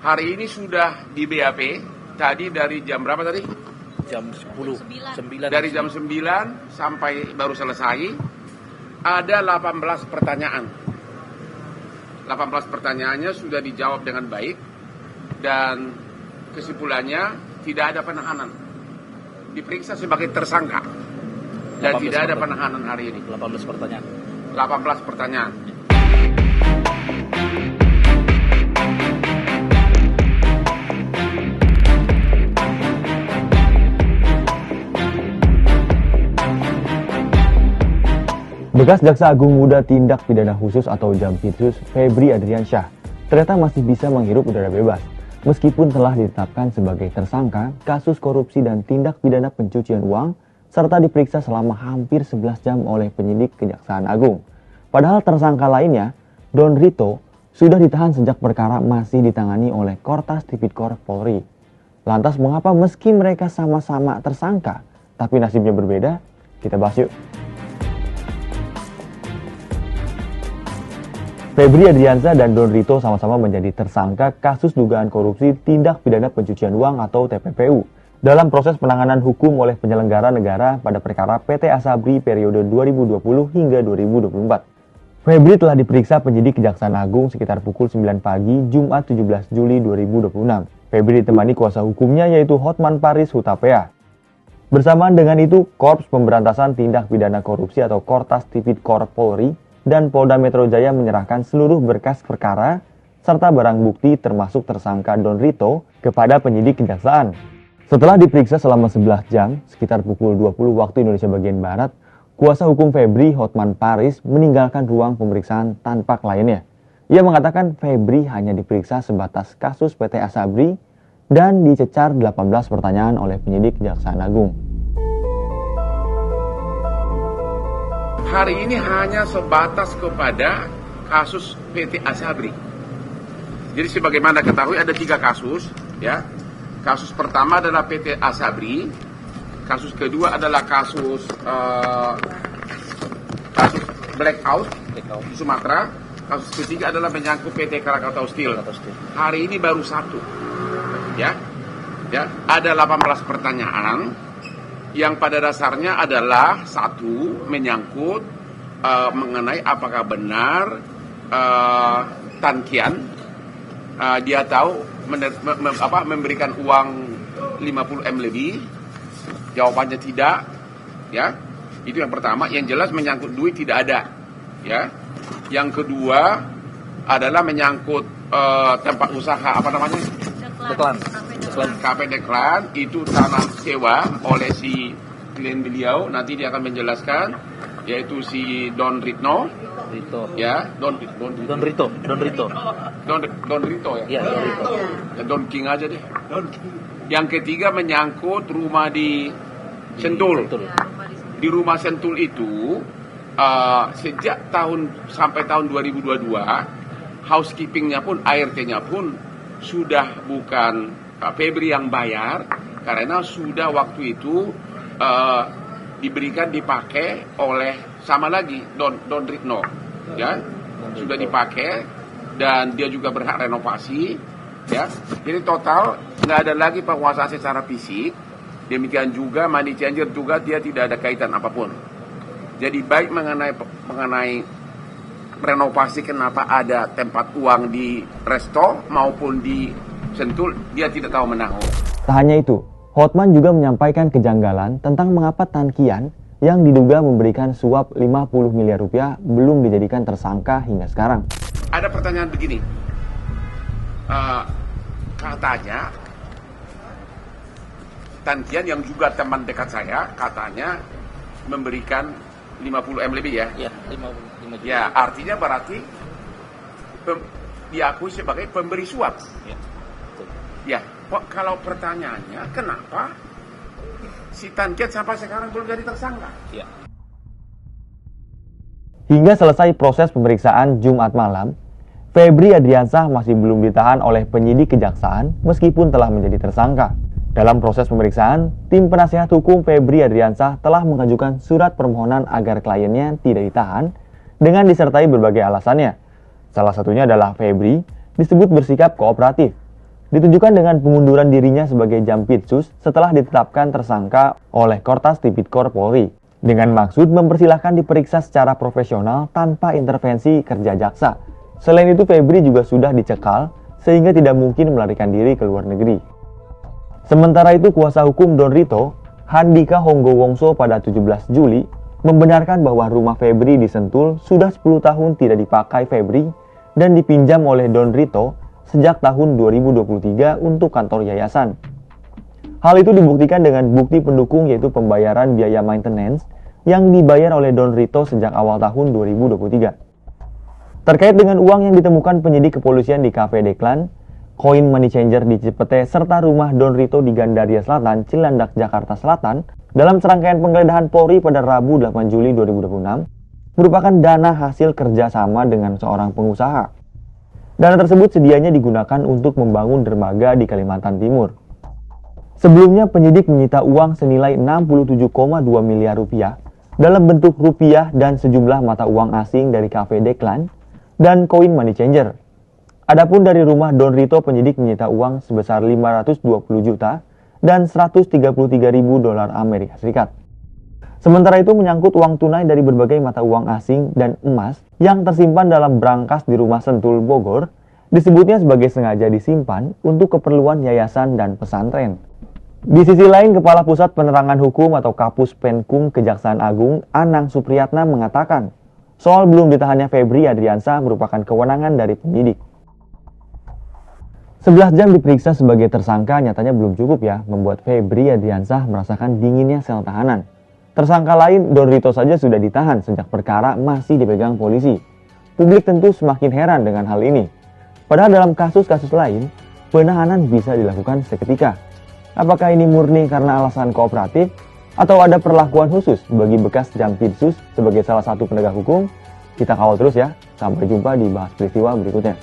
Hari ini sudah di BAP, tadi dari jam berapa tadi? Jam 10, 9. Dari jam 9 sampai baru selesai, ada 18 pertanyaan. 18 pertanyaannya sudah dijawab dengan baik, dan kesimpulannya tidak ada penahanan. Diperiksa sebagai tersangka, dan tidak ada penahanan hari ini. 18 pertanyaan. 18 pertanyaan. Bekas Jaksa Agung Muda Tindak Pidana Khusus atau Jampitsus Febri Adriansyah ternyata masih bisa menghirup udara bebas meskipun telah ditetapkan sebagai tersangka kasus korupsi dan tindak pidana pencucian uang serta diperiksa selama hampir 11 jam oleh penyidik Kejaksaan Agung. Padahal tersangka lainnya, Don Rito, sudah ditahan sejak perkara masih ditangani oleh Kortas Tipikor Polri. Lantas mengapa meski mereka sama-sama tersangka tapi nasibnya berbeda? Kita bahas yuk. Febri Adriansyah dan Don Rito sama-sama menjadi tersangka kasus dugaan korupsi tindak pidana pencucian uang atau TPPU dalam proses penanganan hukum oleh penyelenggara negara pada perkara PT Asabri periode 2020 hingga 2024. Febri telah diperiksa penyidik Kejaksaan Agung sekitar pukul 9 pagi Jumat 17 Juli 2026. Febri ditemani kuasa hukumnya yaitu Hotman Paris Hutapea. Bersamaan dengan itu, Korps Pemberantasan Tindak Pidana Korupsi atau Kortas Tipikor Polri dan Polda Metro Jaya menyerahkan seluruh berkas perkara serta barang bukti termasuk tersangka Don Rito kepada penyidik kejaksaan. Setelah diperiksa selama 11 jam, sekitar pukul 20 waktu Indonesia bagian Barat, kuasa hukum Febri, Hotman Paris, meninggalkan ruang pemeriksaan tanpa kliennya. Ia mengatakan Febri hanya diperiksa sebatas kasus PT Asabri dan dicecar 18 pertanyaan oleh penyidik Kejaksaan Agung. Hari ini hanya sebatas kepada kasus PT Asabri. Jadi sebagaimana ketahui ada 3 kasus, ya. Kasus pertama adalah PT Asabri, kasus kedua adalah kasus blackout di Sumatera, kasus ketiga adalah menyangkut PT Krakatau Steel. Hari ini baru 1, ya. Ada 18 pertanyaan. Yang pada dasarnya adalah 1, menyangkut mengenai apakah benar Tan Kian dia tahu memberikan uang 50M lebih. Jawabannya tidak, ya. Itu yang pertama. Yang jelas menyangkut duit tidak ada, ya. Yang kedua adalah menyangkut tempat usaha apa namanya? KP Deklan, itu tanah sewa oleh si klien beliau, nanti dia akan menjelaskan, yaitu si Don Rito. Ya, Don Rito ya. Ya, Don Rito. Don King aja deh. Yang ketiga menyangkut rumah di Sentul. Di rumah Sentul itu sejak sampai tahun 2022 housekeepingnya pun, ART-nya pun sudah bukan Febri yang bayar, karena sudah waktu itu dipakai oleh sama lagi Don Rito, ya, sudah dipakai dan dia juga berhak renovasi, ya. Jadi total nggak ada lagi penguasaan secara fisik. Demikian juga money changer juga dia tidak ada kaitan apapun. Jadi baik mengenai renovasi, kenapa ada tempat uang di resto maupun di Sentul, dia tidak tahu menahu. Tak hanya itu, Hotman juga menyampaikan kejanggalan tentang mengapa Tan Kian yang diduga memberikan suap 50 miliar rupiah belum dijadikan tersangka hingga sekarang. Ada pertanyaan begini, katanya Tan Kian yang juga teman dekat saya, katanya memberikan 50M lebih, ya? Ya, 55 juta. Ya, artinya berarti diakui sebagai pemberi suap. Ya. Ya, kalau pertanyaannya kenapa si Tan Kian sampai sekarang belum jadi tersangka? Ya. Hingga selesai proses pemeriksaan Jumat malam, Febri Adriansyah masih belum ditahan oleh penyidik kejaksaan meskipun telah menjadi tersangka. Dalam proses pemeriksaan, tim penasihat hukum Febri Adriansyah telah mengajukan surat permohonan agar kliennya tidak ditahan dengan disertai berbagai alasannya. Salah satunya adalah Febri disebut bersikap kooperatif. ditunjukkan dengan pengunduran dirinya sebagai Jampitsus setelah ditetapkan tersangka oleh Kortas Tipikor Polri dengan maksud mempersilahkan diperiksa secara profesional tanpa intervensi kerja jaksa. Selain itu, Febri juga sudah dicekal sehingga tidak mungkin melarikan diri ke luar negeri. Sementara itu, kuasa hukum Don Rito, Handika Honggowongso, pada 17 Juli membenarkan bahwa rumah Febri di Sentul sudah 10 tahun tidak dipakai Febri dan dipinjam oleh Don Rito sejak tahun 2023 untuk kantor yayasan. Hal itu dibuktikan dengan bukti pendukung, yaitu pembayaran biaya maintenance yang dibayar oleh Don Rito sejak awal tahun 2023. Terkait dengan uang yang ditemukan penyidik kepolisian di Cafe Deklan, koin money changer di Cipete, serta rumah Don Rito di Gandaria Selatan, Cilandak, Jakarta Selatan, dalam serangkaian penggeledahan Polri pada Rabu 8 Juli 2026, merupakan dana hasil kerjasama dengan seorang pengusaha. Dana tersebut sedianya digunakan untuk membangun dermaga di Kalimantan Timur. Sebelumnya, penyidik menyita uang senilai 67,2 miliar rupiah dalam bentuk rupiah dan sejumlah mata uang asing dari Cafe Deklan dan koin money changer. Adapun dari rumah Don Rito, penyidik menyita uang sebesar 520 juta dan 133.000 dolar Amerika Serikat. Sementara itu, menyangkut uang tunai dari berbagai mata uang asing dan emas yang tersimpan dalam brankas di rumah Sentul, Bogor, disebutnya sebagai sengaja disimpan untuk keperluan yayasan dan pesantren. Di sisi lain, Kepala Pusat Penerangan Hukum atau Kapus Penkum Kejaksaan Agung, Anang Supriyatna, mengatakan soal belum ditahannya Febri Adriansyah merupakan kewenangan dari penyidik. 11 jam diperiksa sebagai tersangka nyatanya belum cukup ya, membuat Febri Adriansyah merasakan dinginnya sel tahanan. Tersangka lain, Don Rito, saja sudah ditahan sejak perkara masih dipegang polisi. Publik tentu semakin heran dengan hal ini. Padahal dalam kasus-kasus lain, penahanan bisa dilakukan seketika. Apakah ini murni karena alasan kooperatif, atau ada perlakuan khusus bagi bekas Jampitsus sebagai salah satu penegak hukum? Kita kawal terus ya. Sampai jumpa di Bahas Peristiwa berikutnya.